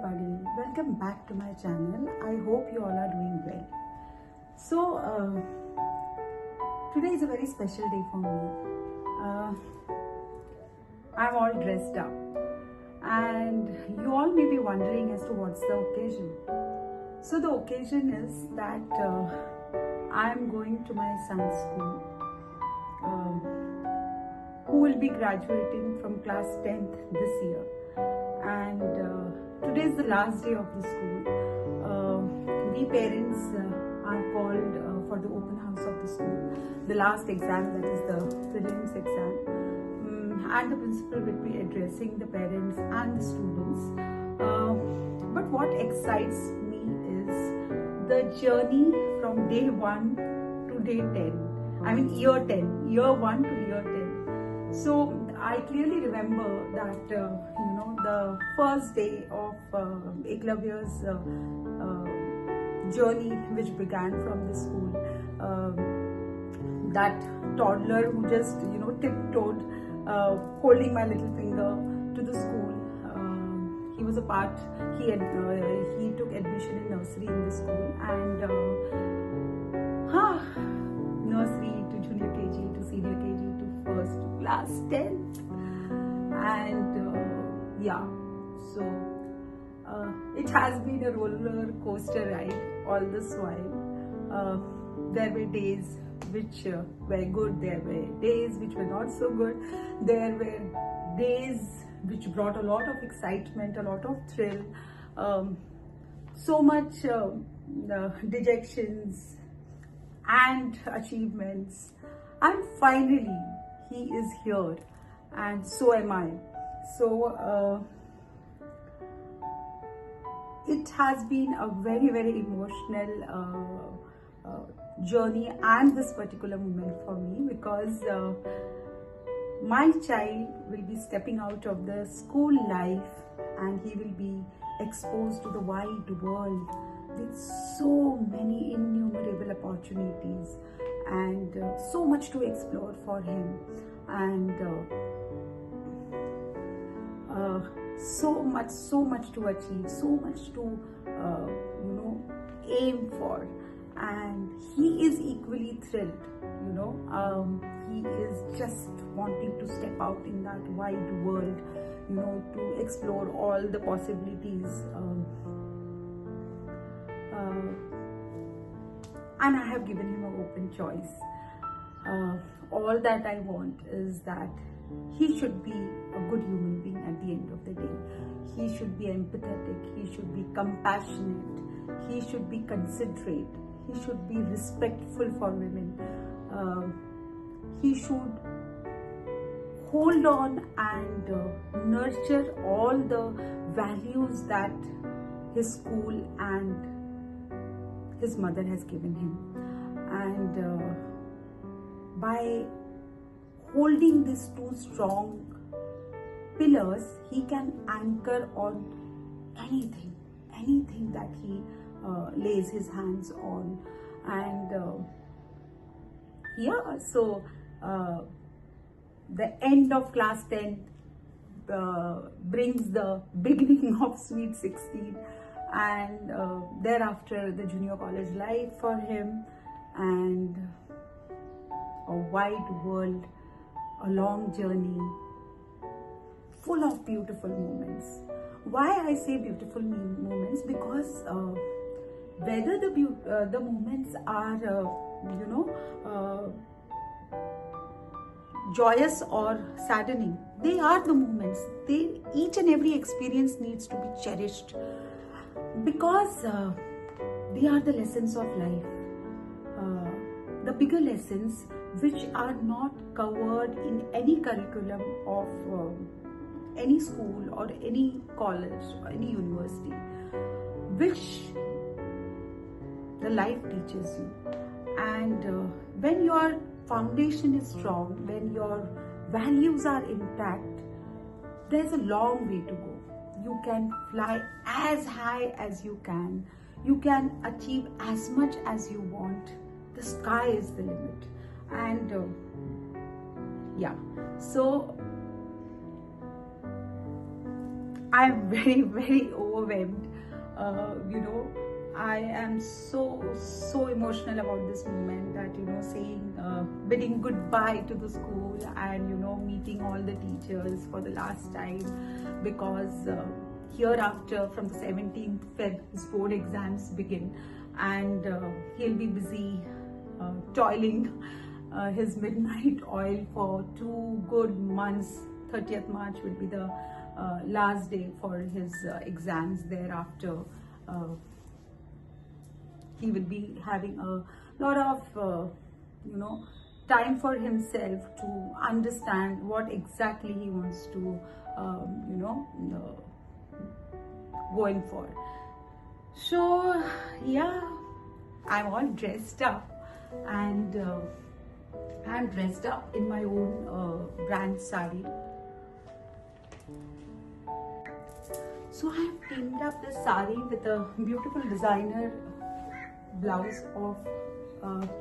everybody, welcome back to my channel. I hope you all are doing well. So today is a very special day for me. I'm all dressed up and you all may be wondering as to what's the occasion. So the occasion is that I'm going to my son's school, who will be graduating from class 10th this year. And today is the last day of the school. We parents are called for the open house of the school, the last exam, that is the prelims exam, and the principal will be addressing the parents and the students. But what excites me is the journey from day 1 to day 10. I mean year 10, year 1 to year 10. So I clearly remember that the first day of Eklavya's journey, which began from the school. That toddler who just tiptoed, holding my little finger to the school. He was a part. He took admission in nursery in the school, and nursery to junior KG to senior KG to first to class 10th, and so it has been a roller coaster ride all this while. There were days which were good, there were days which were not so good, there were days which brought a lot of excitement, a lot of thrill, so much dejections and achievements, and finally he is here and so am I. So it has been a very, very emotional journey and this particular moment for me, because my child will be stepping out of the school life and he will be exposed to the wide world with so many innumerable opportunities and so much to explore for him, and so much to achieve, so much to aim for, and he is equally thrilled. He is just wanting to step out in that wide world, to explore all the possibilities, and I have given him an open choice. All that I want is that he should be a good human being at the end of the day. He should be empathetic, he should be compassionate, he should be considerate, he should be respectful for women. He should hold on and nurture all the values that his school and his mother has given him. And by holding these two strong pillars, he can anchor on anything that he lays his hands on. And so the end of class 10 brings the beginning of sweet 16, and thereafter the junior college life for him, and a wide world, a long journey full of beautiful moments. Why I say beautiful moments? Because whether the moments are joyous or saddening, they are the moments. Each and every experience needs to be cherished, because they are the lessons of life, the bigger lessons which are not covered in any curriculum of any school or any college or any university, which the life teaches you. And when your foundation is strong, when your values are intact, there's a long way to go. You can fly as high as you can achieve as much as you want. The sky is the limit. And so I'm very, very overwhelmed. You know, I am so emotional about this moment, that, you know, saying, bidding goodbye to the school, and, you know, meeting all the teachers for the last time, because hereafter, from the 17th Feb, his board exams begin, and he'll be busy toiling his midnight oil for 2 good months. 30th March will be the last day for his exams. Thereafter, he will be having a lot of you know, time for himself to understand what exactly he wants to you know, go in for. So yeah, I'm all dressed up, and I'm dressed up in my own brand sari. So I have teamed up this sari with a beautiful designer blouse of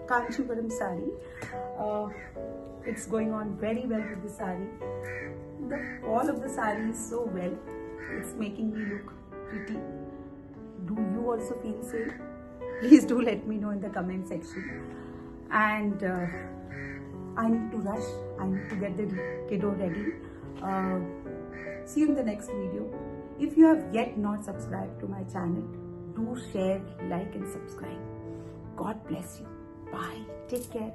Kanchipuram sari. It's going on very well with the sari. The fall of the sari is so well. It's making me look pretty. Do you also feel same? Please do let me know in the comment section. And I need to rush. I need to get the kiddo ready. See you in the next video. If you have yet not subscribed to my channel, do share, like and subscribe. God bless you. Bye. Take care.